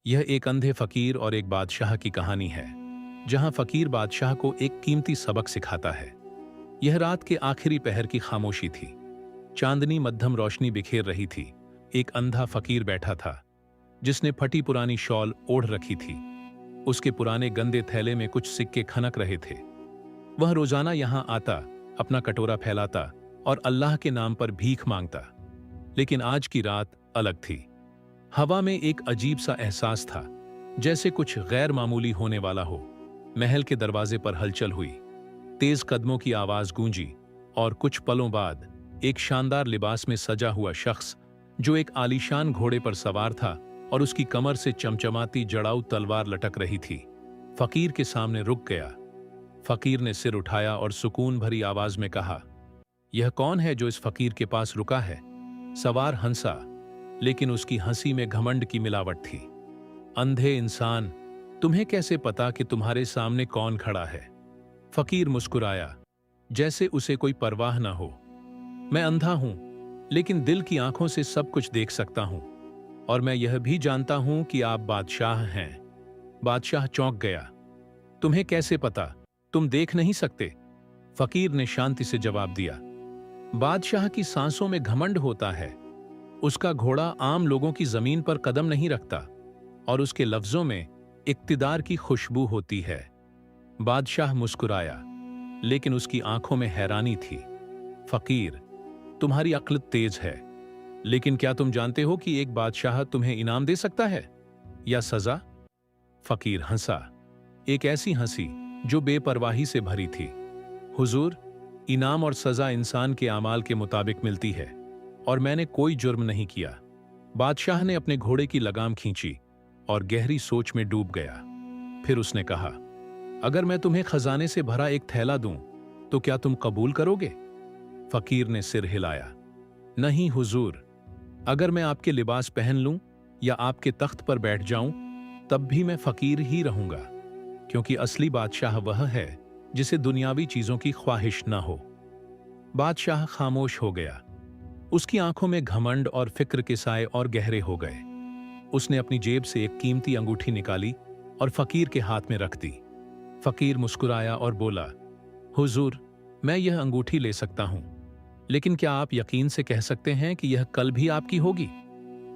यह एक अंधे फकीर और एक बादशाह की कहानी है, जहां फकीर बादशाह को एक कीमती सबक सिखाता है। यह रात के आखिरी पहर की खामोशी थी। चांदनी मध्यम रोशनी बिखेर रही थी। एक अंधा फकीर बैठा था, जिसने फटी पुरानी शॉल ओढ़ रखी थी। उसके पुराने गंदे थैले में कुछ सिक्के खनक रहे थे। वह रोजाना यहां आता, अपना कटोरा फैलाता और अल्लाह के नाम पर भीख मांगता। लेकिन आज की रात अलग थी। हवा में एक अजीब सा एहसास था, जैसे कुछ गैर मामूली होने वाला हो। महल के दरवाजे पर हलचल हुई, तेज कदमों की आवाज गूंजी और कुछ पलों बाद एक शानदार लिबास में सजा हुआ शख्स, जो एक आलीशान घोड़े पर सवार था और उसकी कमर से चमचमाती जड़ाऊ तलवार लटक रही थी, फकीर के सामने रुक गया। फकीर ने सिर उठाया और सुकून भरी आवाज में कहा, यह कौन है जो इस फकीर के पास रुका है? सवार हंसा, लेकिन उसकी हंसी में घमंड की मिलावट थी। अंधे इंसान, तुम्हें कैसे पता कि तुम्हारे सामने कौन खड़ा है? फकीर मुस्कुराया, जैसे उसे कोई परवाह न हो। मैं अंधा हूं, लेकिन दिल की आंखों से सब कुछ देख सकता हूं, और मैं यह भी जानता हूं कि आप बादशाह हैं। बादशाह चौंक गया। तुम्हें कैसे पता? तुम देख नहीं सकते? फकीर ने शांति से जवाब दिया। बादशाह की सांसों में घमंड होता है। उसका घोड़ा आम लोगों की जमीन पर कदम नहीं रखता, और उसके लफ्जों में इक्तिदार की खुशबू होती है। बादशाह मुस्कुराया, लेकिन उसकी आंखों में हैरानी थी। फकीर, तुम्हारी अक्ल तेज है, लेकिन क्या तुम जानते हो कि एक बादशाह तुम्हें इनाम दे सकता है या सजा? फकीर हंसा, एक ऐसी हंसी जो बेपरवाही से भरी थी। हुजूर, इनाम और सजा इंसान के आमाल के मुताबिक मिलती है, और मैंने कोई जुर्म नहीं किया। बादशाह ने अपने घोड़े की लगाम खींची और गहरी सोच में डूब गया। फिर उसने कहा, अगर मैं तुम्हें खजाने से भरा एक थैला दूं, तो क्या तुम कबूल करोगे? फकीर ने सिर हिलाया, नहीं हुजूर, अगर मैं आपके लिबास पहन लूं या आपके तख्त पर बैठ जाऊं, तब भी मैं फकीर ही रहूंगा, क्योंकि असली बादशाह वह है जिसे दुनियावी चीजों की ख्वाहिश न हो। बादशाह खामोश हो गया। उसकी आंखों में घमंड और फिक्र के साए और गहरे हो गए। उसने अपनी जेब से एक कीमती अंगूठी निकाली और फकीर के हाथ में रख दी। फकीर मुस्कुराया और बोला, हुजूर, मैं यह अंगूठी ले सकता हूं, लेकिन क्या आप यकीन से कह सकते हैं कि यह कल भी आपकी होगी?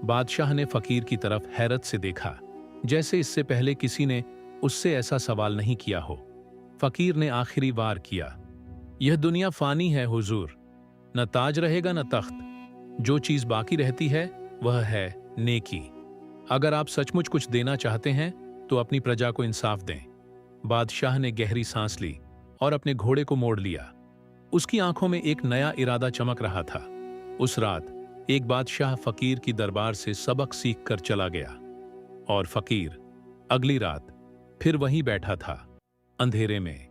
बादशाह ने फकीर की तरफ हैरत से देखा, जैसे इससे पहले किसी ने उससे ऐसा सवाल नहीं किया हो। फकीर ने आखिरी वार किया, यह दुनिया फानी है हुजूर, न ताज रहेगा न तख्त। जो चीज बाकी रहती है वह है नेकी। अगर आप सचमुच कुछ देना चाहते हैं तो अपनी प्रजा को इंसाफ दें। बादशाह ने गहरी सांस ली और अपने घोड़े को मोड़ लिया। उसकी आंखों में एक नया इरादा चमक रहा था। उस रात एक बादशाह फकीर की दरबार से सबक सीख कर चला गया, और फकीर अगली रात फिर वहीं बैठा था, अंधेरे में।